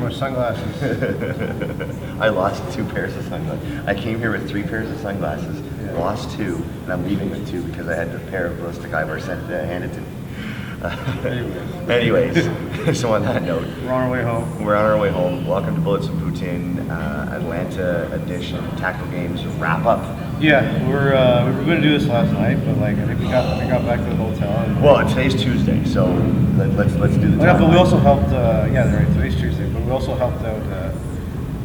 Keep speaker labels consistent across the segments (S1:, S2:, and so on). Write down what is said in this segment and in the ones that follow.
S1: much sunglasses.
S2: I lost 2 pairs of sunglasses. I came here with 3 pairs of sunglasses, lost 2, and I'm leaving with 2 because I had a pair of ballistic eyewear handed to me. Anyways, so on that note,
S1: We're on our way home.
S2: We're on our way home. Welcome to Bullets and Poutine, Atlanta edition, Tactical Games wrap up.
S1: Yeah, we were going to do this last night, but like I think we got back to the hotel. And,
S2: Well, today's Tuesday, so let's do the.
S1: yeah, but we also helped. Yeah, right. Today's Tuesday, but we also helped out.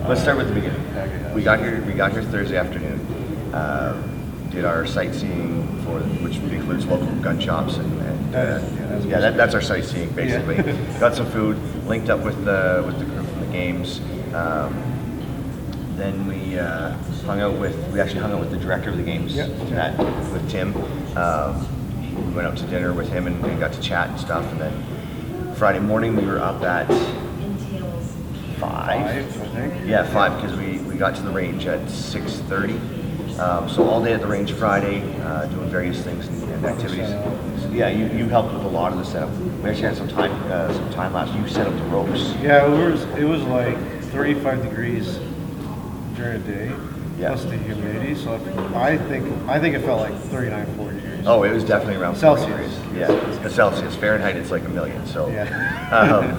S2: Let's start with the beginning.
S1: Okay,
S2: We got here Thursday afternoon. Did our sightseeing which includes local gun shops and that's our sightseeing basically.
S1: Yeah.
S2: Got some food, linked up with the group from the games. Then we actually hung out with the director of the games, with Tim. We went out to dinner with him and got to chat and stuff. And then Friday morning we were up at 5.
S1: I think.
S2: Yeah, 5 because we got to the range at 6:30. So all day at the range Friday, doing various things and activities. So, yeah, you helped with a lot of the setup. We actually had some time last. You set up the ropes.
S1: Yeah, it was like 35 degrees during the day, plus the humidity. So I think it felt like 39, 40 degrees.
S2: Oh, it was definitely around
S1: Celsius.
S2: 40 degrees. Yeah, Celsius. Fahrenheit, it's like a million. So,
S1: yeah.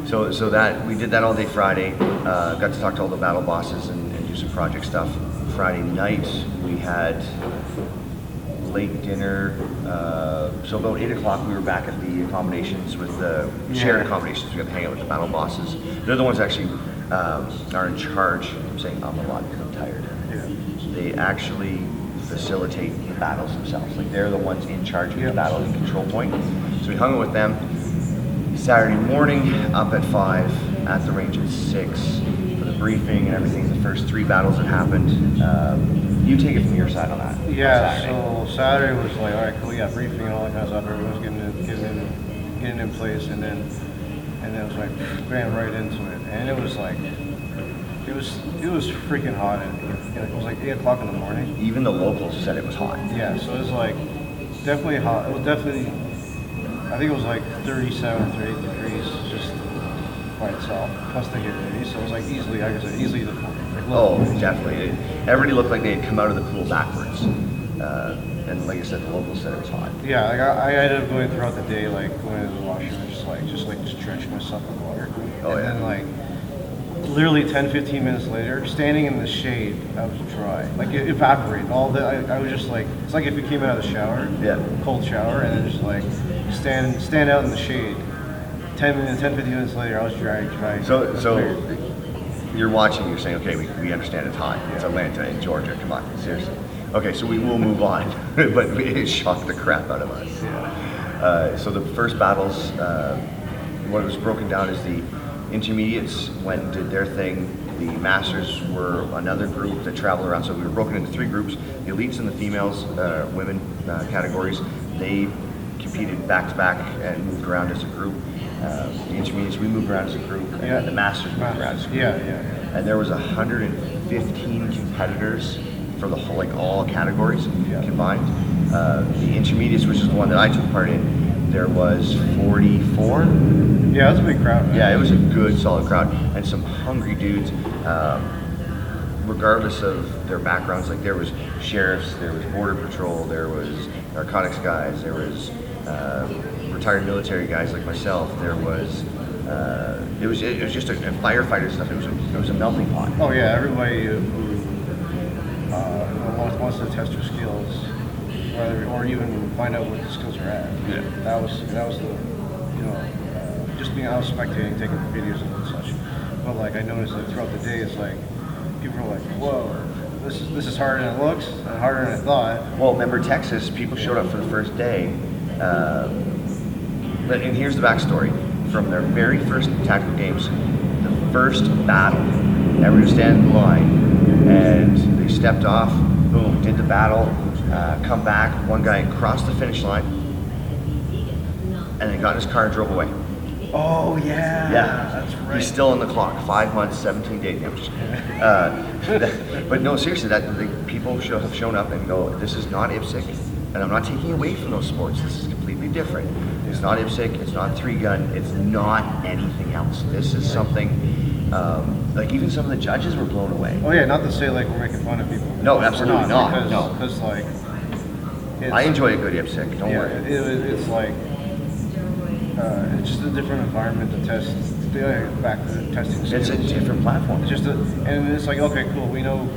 S2: So that we did that all day Friday. Got to talk to all the battle bosses and do some project stuff. Friday night we had late dinner. So about 8 o'clock we were back at the accommodations with the shared accommodations. We got to hang out with the battle bosses. They're the ones that actually are in charge. I'm saying I'm a lot because I'm tired.
S1: Yeah.
S2: They actually facilitate the battles themselves. Like they're the ones in charge of the battle and control point. So we hung out with them. Saturday morning up at 5, at the range at 6 for the briefing and everything. The first 3 battles that happened. You take it from your side on that.
S1: Yeah. So Saturday was like, all right, cool. Yeah, briefing and all that kind of stuff. Everyone was getting in place, and then it was like ran right into it, and it was like it was freaking hot. It was like 8 o'clock in the morning.
S2: Even the locals said it was hot.
S1: Yeah. So it was like definitely hot. It was definitely. I think it was like 37 or 38 degrees just by itself, plus the humidity. So it was like easily the 40. Like
S2: Definitely. Everybody looked like they had come out of the pool backwards. And like I said, the locals said it was hot.
S1: Yeah, like I ended up going throughout the day, like going to the washroom, just drenching myself in water. Then like literally 10, 15 minutes later, standing in the shade, I was dry. Like it evaporated. I was just like, it's like if you came out of the shower, cold shower, and then just like stand out in the shade. 10, 15 minutes later, I was dry.
S2: So you're watching, you're saying, okay, we understand it's hot. It's Atlanta in Georgia. Come on, seriously. Okay, so we will move on, but it shocked the crap out of us.
S1: Yeah.
S2: So the first battles, what was broken down is the intermediates went and did their thing. The masters were another group that traveled around. So we were broken into 3 groups. The elites and the females, women categories, they competed back to back and moved around as a group. The intermediates, we moved around as a group, and the masters moved around as a group.
S1: Yeah.
S2: And there was 115 competitors for the whole, like all categories combined. The intermediates, which is the one that I took part in, there was 44.
S1: Yeah, that's a big crowd. Man.
S2: Yeah, it was a good, solid crowd, and some hungry dudes. Regardless of their backgrounds, like there was sheriffs, there was border patrol, there was narcotics guys, there was retired military guys like myself. There was it was just a firefighter stuff. It was a melting pot.
S1: Oh yeah, everybody who wants to test your skills, or even find out what the skills are at.
S2: Yeah.
S1: That was the just being out spectating, taking videos and such. But like I noticed that throughout the day, it's like people are like, whoa. This is harder than it looks, and harder than I thought.
S2: Well, remember Texas? People showed up for the first day, and here's the backstory: from their very first tactical games, the first battle, everyone stand in line, and they stepped off. Boom, did the battle, come back. One guy crossed the finish line, and then got in his car and drove away.
S1: Oh yeah, that's right.
S2: He's still on the clock. 5 months, 17 days. I'm just but no, seriously, people have shown up and go, this is not IPSC, and I'm not taking away from those sports. This is completely different. It's not IPSC. It's not 3-gun. It's not anything else. This is something Like even some of the judges were blown away.
S1: Oh yeah, not to say like we're making fun of people.
S2: No, absolutely not.
S1: Because,
S2: No.
S1: because like
S2: I enjoy a good IPSC. Don't
S1: yeah,
S2: worry.
S1: it's like it's just a different environment to test. Back to the testing skills.
S2: It's a different platform.
S1: It's just and it's like okay, cool. We know,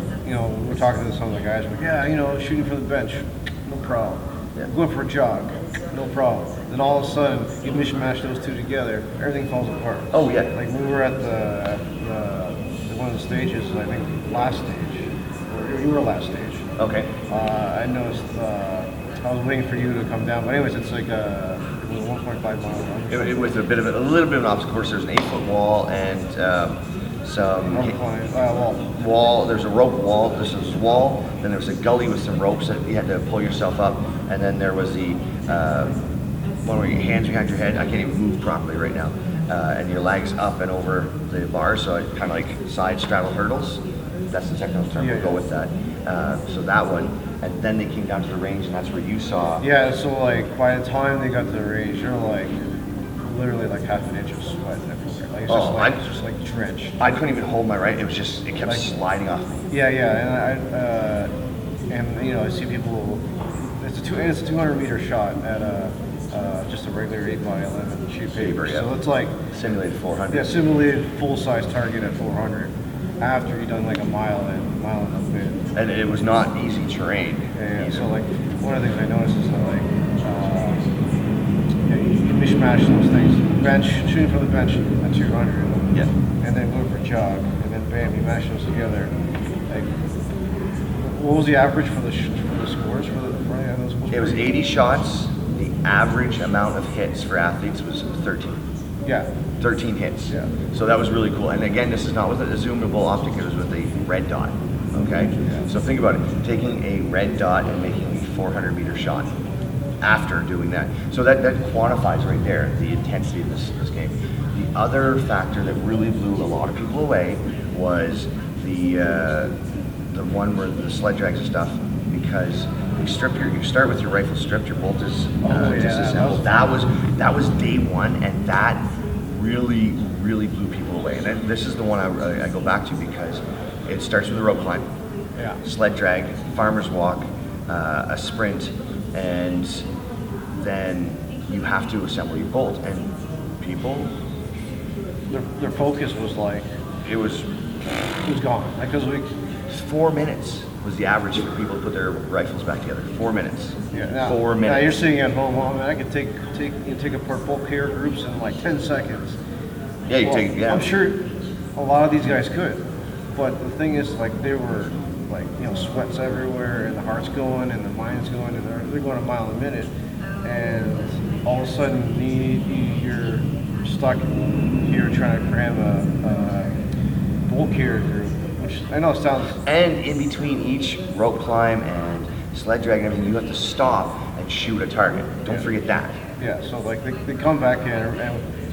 S1: we're talking to some of the guys. Like, yeah, shooting from the bench, no problem.
S2: Yeah.
S1: Going for a jog, no problem. Then all of a sudden, you mishmash those two together, everything falls apart.
S2: Oh yeah.
S1: Like we were at the one of the stages, I think last stage, or you were last stage.
S2: Okay.
S1: I noticed. I was waiting for you to come down, but anyways, it's like it was a 1.5 mile run.
S2: It was a little bit of an obstacle course. There's an 8-foot wall and some wall. There's a rope wall. This was wall. Then there was a gully with some ropes that you had to pull yourself up. And then there was the one where your hands behind your head. I can't even move properly right now. And your legs up and over the bars, so it kind of like side straddle hurdles. That's the technical term.
S1: Yeah,
S2: we'll go with that. So that one. And then they came down to the range, and that's where you saw.
S1: Yeah, so like by the time they got to the range, you're like literally like half an inch of sweat everywhere. Like it's just like drenched.
S2: I couldn't even hold my right. It kept like, sliding off me.
S1: Yeah, and I see people. It's a 200 meter shot at just a regular 8x11 shoot paper.
S2: Yeah.
S1: So it's like
S2: simulated 400.
S1: Yeah, simulated full size target at 400. After you've done like a mile and a bit.
S2: And it was not easy terrain.
S1: Yeah. So like one of the things I noticed is that like you mishmash those things. Bench, shooting from the bench at 200.
S2: Yeah.
S1: And then go for a jog, and then bam, you mash those together. Like, what was the average for the scores for those?
S2: It was 80 shots. The average amount of hits for athletes was 13.
S1: Yeah.
S2: 13 hits.
S1: Yeah.
S2: So that was really cool. And again, this is not with a zoomable optic, it was with a red dot. Okay?
S1: Yeah.
S2: So think about it. Taking a red dot and making a 400 meter shot after doing that. So that quantifies right there the intensity of this game. The other factor that really blew a lot of people away was the one where the sled drags and stuff, because you start with your rifle stripped, your bolt is disassembled. That was day one, and that really blew people away. And then this is the one I go back to because it starts with a rope climb, sled drag, farmer's walk, a sprint, and then you have to assemble your bolt. And people,
S1: their focus was like
S2: it was
S1: gone. Like, because
S2: 4 minutes was the average for people to put their rifles back together. 4 minutes.
S1: Yeah. Now,
S2: 4 minutes.
S1: Now you're sitting at home. I mean, I could take apart bulk carrier groups in like 10 seconds.
S2: Yeah,
S1: I'm sure a lot of these guys could, but the thing is, like, they were like, sweats everywhere, and the heart's going, and the mind's going, and they're going a mile a minute, and all of a sudden you're stuck here trying to cram a bulk carrier group, which I know sounds.
S2: And in between each rope climb and sled drag and everything, you have to stop and shoot a target. Don't forget that.
S1: Yeah, so like they come back in,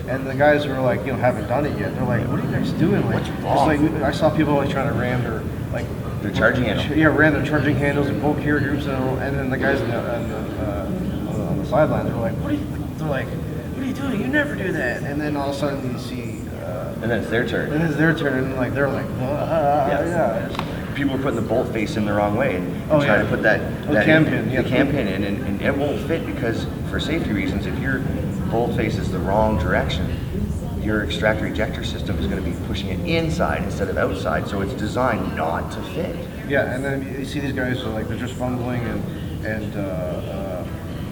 S1: and the guys who are like, haven't done it yet, they're like, what are you guys doing? Like,
S2: what's wrong?
S1: It's like I saw people like trying to ram their like
S2: their charging handles.
S1: Yeah, ram their charging handles and bulk carrier groups, and then the guys on the sideline, they're like, what are you doing? You never do that. And then all of a sudden you see.
S2: And then it's their turn.
S1: And it's their turn, and like they're like, yeah.
S2: People are putting the bolt face in the wrong way and trying to put that
S1: cam pin,
S2: the cam pin in, and it won't fit because for safety reasons, if your bolt face is the wrong direction, your extractor ejector system is going to be pushing it inside instead of outside, so it's designed not to fit.
S1: Yeah, and then you see these guys are like they're just fumbling and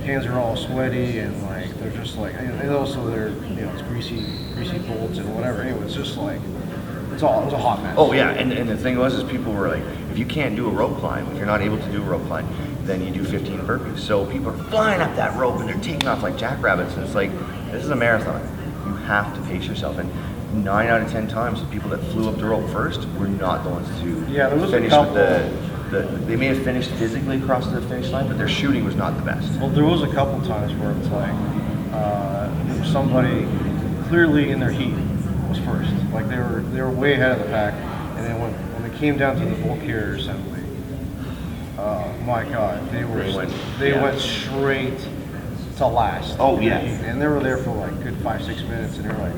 S1: hands are all sweaty and like they're just like, and also they're it's greasy bolts and whatever. Anyway, it's just like it was a hot mess.
S2: Oh yeah, and the thing was is people were like, if you can't do a rope climb, if you're not able to do a rope climb, then you do 15 burpees. So people are flying up that rope and they're taking off like jackrabbits, and it's like, this is a marathon. You have to pace yourself. And 9 out of 10 times, the people that flew up the rope first were not the ones to
S1: there was
S2: finish
S1: a couple.
S2: with they may have finished physically across the finish line, but their shooting was not the best.
S1: Well, there was a couple times where it's like there was somebody clearly in their heat was first. Like they were way ahead of the pack, and then when they came down to the bulk carrier assembly, my God, they went straight to last.
S2: Oh yeah,
S1: and they were there for like good 5-6 minutes, and they're like,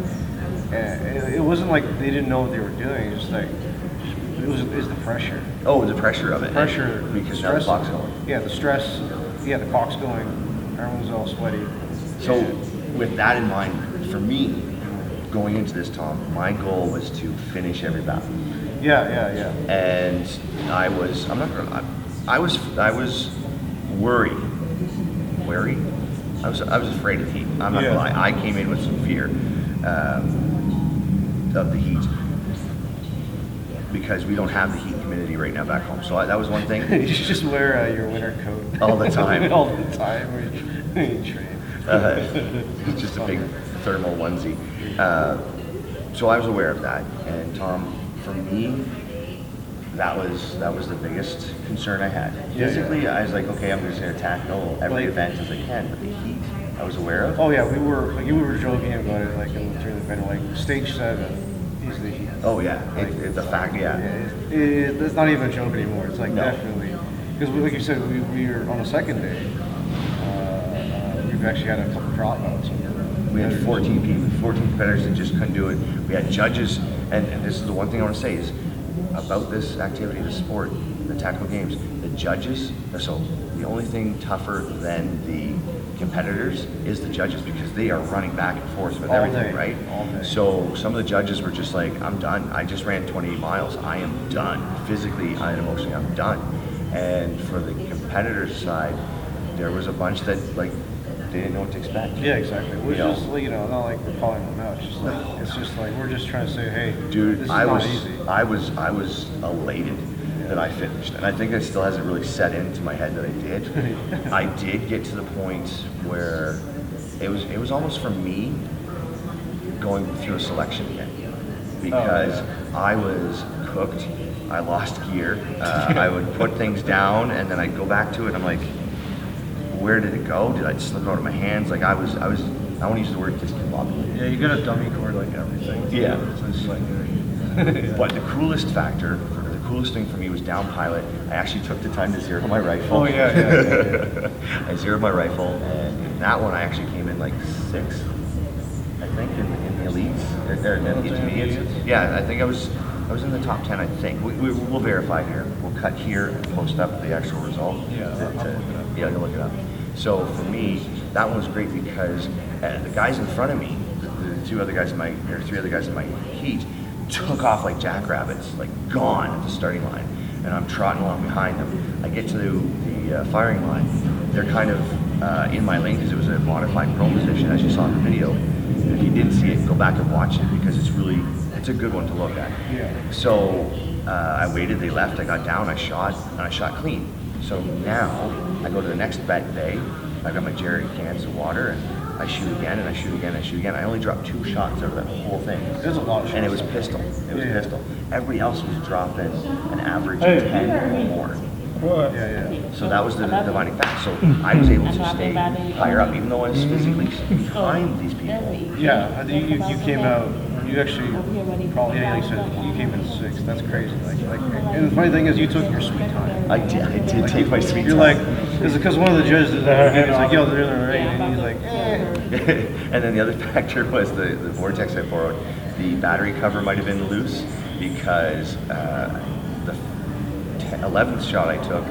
S1: And it wasn't like they didn't know what they were doing. It's just like it's the pressure.
S2: Oh, the pressure of it.
S1: Pressure
S2: because now the clock's going.
S1: Yeah, the stress. Yeah, the clock's going. Everyone's all sweaty.
S2: So with that in mind, for me, going into this, Tom, my goal was to finish every battle.
S1: Yeah.
S2: And I was worried. Wary? I was afraid of the heat. I'm not gonna lie. I came in with some fear of the heat because we don't have the heat humidity right now back home. So that was one thing.
S1: You should just wear your winter coat
S2: All the time.
S1: all the time when you train.
S2: It's just a big thermal onesie. So I was aware of that, and Tom, for me, that was the biggest concern I had. Physically, I was like, okay, I'm just gonna tackle every event as I can, but the heat, I was aware of.
S1: Oh yeah, we were joking about it during the event, like stage 7 is the heat.
S2: Oh yeah, it's a fact. Yeah.
S1: It's not even a joke anymore. It's like
S2: No.
S1: definitely because like you said, we were on the second day. We've actually had a couple dropouts.
S2: We had 14 people, 14 competitors that just couldn't do it. We had judges, and this is the one thing I want to say is about this activity, the sport, the tactical games, the judges, so the only thing tougher than the competitors is the judges because they are running back and forth with
S1: All
S2: everything,
S1: day.
S2: right?
S1: All day.
S2: So some of the judges were just like, I'm done. I just ran 28 miles. I am done. Physically and emotionally, I'm done. And for the competitors side, there was a bunch that like, they didn't know what to expect.
S1: Yeah, exactly. It was
S2: You know?
S1: just not like we're calling them out. It's just like we're just trying to say, hey,
S2: Dude,
S1: this is
S2: I
S1: not
S2: was
S1: easy.
S2: I was elated that I finished, and I think it still hasn't really set into my head that I did. I did get to the point where it was almost for me going through a selection again because I was cooked. I lost gear. I would put things down, and then I'd go back to it. And I'm like, where did it go? Did I slip out of my hands? Like I want to use the word discombobulated.
S1: Yeah, you got a dummy cord like everything.
S2: Yeah.
S1: So it's like,
S2: But the coolest thing for me was down pilot. I actually took the time to zero my rifle.
S1: oh yeah.
S2: I zeroed my rifle, and in that one I actually came in like 6th, I think, in the elites, or in the intermediates. Yeah, I think I was in the top 10. I think we'll verify here. We'll cut here and post up the actual result.
S1: Yeah, I'll look it up.
S2: Yeah, you'll look it up. So for me, that one was great because the guys in front of me, the 3 other guys in my heat, took off like jackrabbits, like gone at the starting line, and I'm trotting along behind them. I get to the firing line. They're kind of in my lane because it was a modified prone position, as you saw in the video. And if you didn't see it, go back and watch it because it's a good one to look at.
S1: Yeah.
S2: So I waited, they left, I got down, I shot clean. So now I go to the next bet day, I got my jerry cans of water, and I shoot again, and I shoot again, and I shoot again. I only dropped 2 shots out of that whole thing.
S1: There's a lot of shots.
S2: And it was pistol. It was
S1: Yeah.
S2: pistol. Everybody else was dropping an average of 10 or more.
S1: Yeah.
S2: So that was the dividing factor. So I was able to stay higher up, even though I was physically behind these people.
S1: Yeah, I think you came out. You actually probably, yeah, you said you came in 6th. That's crazy. Like, and the funny thing is, you took your sweet time.
S2: I did take my sweet
S1: You're
S2: time.
S1: like, is it because one of the judges did that? And he's like, yo, they're in the rain, and he's like, eh.
S2: And then the other factor was the vortex I borrowed. The battery cover might have been loose because the 11th shot I took,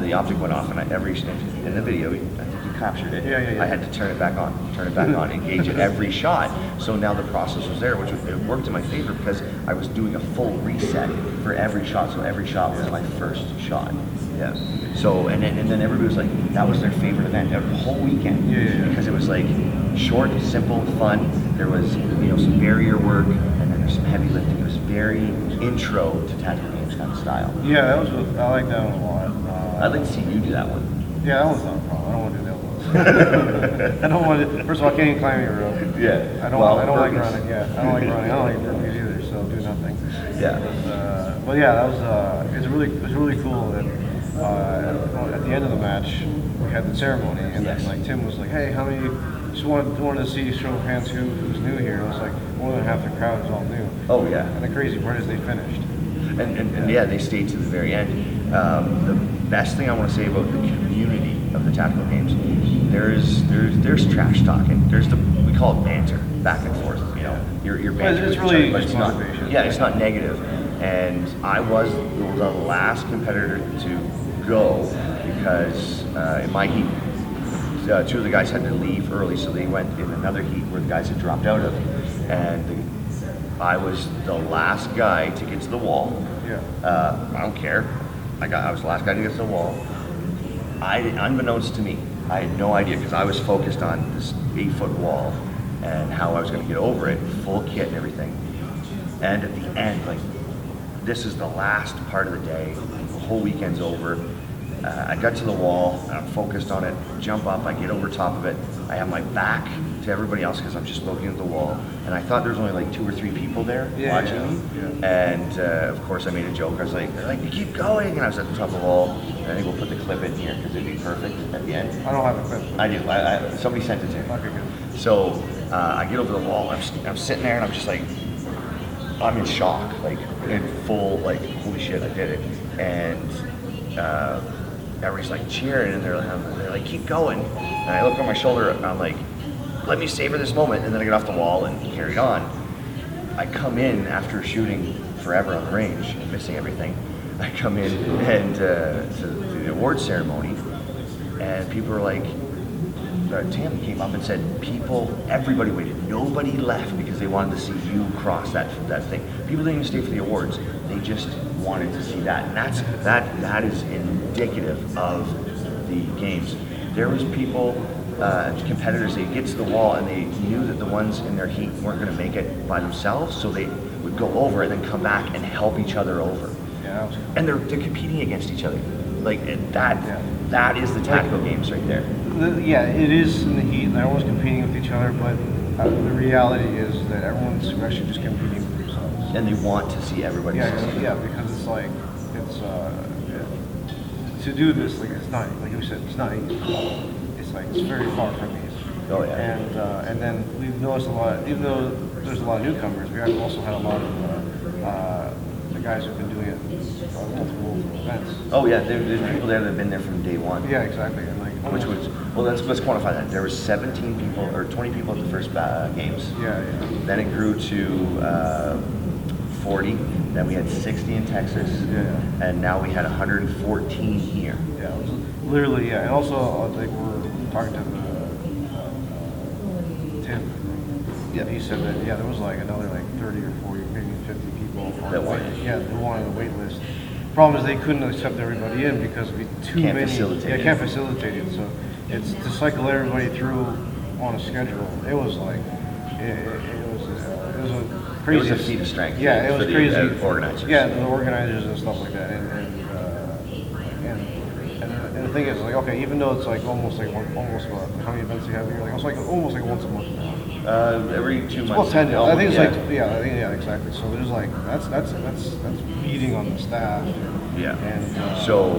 S2: the optic went off, and in the video, I think you captured it.
S1: Yeah.
S2: I had to turn it back on, engage it every shot. So now the process was there, it worked in my favor because I was doing a full reset for every shot. So every shot was my first shot. Yeah. So and then everybody was like, that was their favorite event the whole weekend.
S1: Yeah.
S2: Because it was like short, simple, fun. There was some barrier work, and then there's some heavy lifting. It was very intro to tactical games kind of style.
S1: Yeah, I like that one a lot.
S2: I'd like to see you do that one.
S1: Yeah, that one's not a problem. I don't want to do the other ones. I don't want to. First of all, I can't even climb a rope.
S2: Yeah.
S1: I don't like running. Yeah, I don't like running. I don't like burpees either. So I'll do nothing.
S2: Yeah.
S1: But yeah, that was it was really cool that at the end of the match we had the ceremony, and then like Tim was like, hey, how many? Just wanted to see show of hands who's new here. It was like more than half the crowd is all new.
S2: Oh yeah.
S1: And the crazy part is they finished.
S2: And yeah, they stayed to the very end. The best thing I want to say about the community of the tactical games, there's trash talking. We call it banter, back and forth. you're
S1: But
S2: bantering
S1: it's
S2: with each
S1: really
S2: other, but
S1: just
S2: it's not.
S1: motivation.
S2: Yeah, it's not negative. And I was the last competitor to go because in my heat, two of the guys had to leave early, so they went in another heat where the guys had dropped out of, and I was the last guy to get to the wall.
S1: Yeah.
S2: I don't care. I was the last guy to get to the wall. Unbeknownst to me, I had no idea because I was focused on this 8-foot wall and how I was going to get over it, full kit and everything. And at the end, like, this is the last part of the day. The whole weekend's over. I got to the wall, and I'm focused on it, jump up, I get over top of it. I have my back to everybody else because I'm just looking at the wall. And I thought there was only like 2 or 3 people there watching me.
S1: Yeah.
S2: And of course I made a joke. I was like, they're like, keep going. And I was at the top of the wall. And I think we'll put the clip in here because it'd be perfect at the end.
S1: I don't have a clip.
S2: I do. Somebody sent it to me.
S1: Okay, good.
S2: So I get over the wall. I'm sitting there and I'm just like, I'm in shock, like in full, like, holy shit, I did it. And everybody's like cheering and they're like, keep going. And I look on my shoulder and I'm like, let me savor this moment. And then I get off the wall and carried on. I come in after shooting forever on the range and missing everything. I come in and to the awards ceremony, and people were like, Tammy came up and said, everybody waited. Nobody left because they wanted to see you cross that thing. People didn't even stay for the awards. They just wanted to see that. And that is indicative of the games. There was people, competitors, they get to the wall and they knew that the ones in their heat weren't going to make it by themselves, so they would go over and then come back and help each other over.
S1: Yeah, that was cool.
S2: And they're competing against each other. Like, that is the tactical games right there.
S1: Yeah, it is in the heat, and everyone's competing with each other, but the reality is that everyone's actually just competing with themselves.
S2: And they want to see everybody succeed.
S1: Yeah, because it's like, to do this, like, it's not, like you said, it's not easy. It's like, it's very far from easy.
S2: Oh, yeah.
S1: And then we've noticed a lot, even though there's a lot of newcomers, we have also had a lot of the guys who've been doing it multiple events.
S2: Oh yeah, there's people there that have been there from day one.
S1: Yeah, exactly. And like,
S2: Which was, well, let's quantify that. There was 17 people or 20 people at the first games.
S1: yeah.
S2: Then it grew to 40. Then we had 60 in Texas.
S1: Yeah.
S2: And now we had 114 here.
S1: Yeah, it was literally, yeah. And also, I think we're talking to Tim.
S2: Yeah.
S1: He said that, yeah, there was like another like 30 or 40, maybe 50 people on
S2: That
S1: the
S2: wanted.
S1: wait, yeah, who wanted the wait list. Problem is they couldn't accept everybody in because it'd be too
S2: Can't
S1: many.
S2: facilitate
S1: Yeah,
S2: it.
S1: can't facilitate it. So it's to cycle everybody through on a schedule. It was like, it was a crazy.
S2: It was a feat of strength.
S1: Yeah, it
S2: for
S1: was
S2: the
S1: crazy.
S2: organizers.
S1: Yeah, the organizers and stuff like that. And the thing is, like, okay, even though it's like almost like how many events do you have here? Like it's like almost like once a month now.
S2: Every 2
S1: Well,
S2: months.
S1: 10. I think it's
S2: yeah.
S1: like yeah, exactly. So there's like that's beating on the staff.
S2: Yeah.
S1: And
S2: So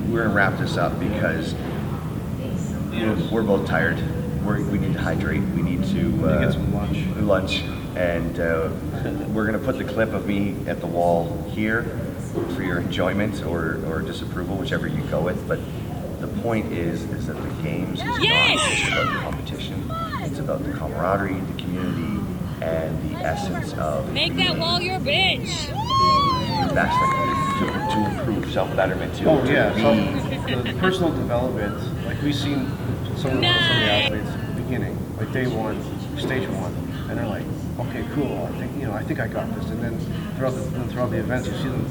S2: we're gonna wrap this up because we're both tired. We need to hydrate. We need to
S1: get some lunch.
S2: And we're gonna put the clip of me at the wall here for your enjoyment or disapproval, whichever you go with. But the point is that the games is not just about the competition. It's about the camaraderie, the community, and the essence of
S3: Make that wall your bitch.
S2: your best, like, to improve self-betterment, to
S1: Oh yeah,
S2: be,
S1: so the personal development, like we've seen some of the athletes at the beginning, like day one, stage one, and they're like, okay, cool, I think I got this, and then throughout the events, you see them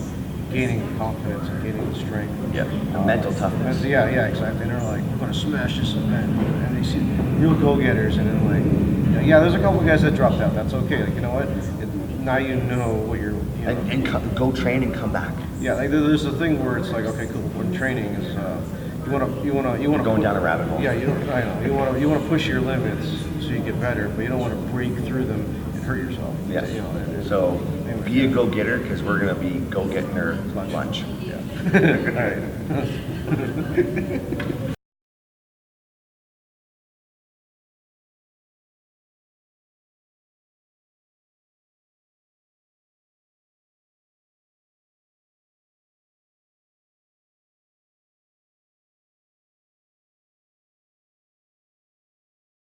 S1: gaining confidence and gaining the strength.
S2: yeah, the mental toughness.
S1: Yeah, exactly. And they're like, we're gonna smash this event, and they see real go-getters, and then like, yeah, there's a couple of guys that dropped out. That's okay. Like, you know what? Now you know what you're.
S2: And go train and come back.
S1: Yeah, like there's a thing where it's like, okay, cool. When training is, you wanna
S2: Going down a rabbit hole.
S1: Yeah, I know. You wanna push your limits so you get better, but you don't want to break through them and hurt yourself.
S2: Yes.
S1: You know,
S2: So
S1: anyway.
S2: be a go-getter because we're gonna be go-getting her lunch.
S1: Yeah. All right.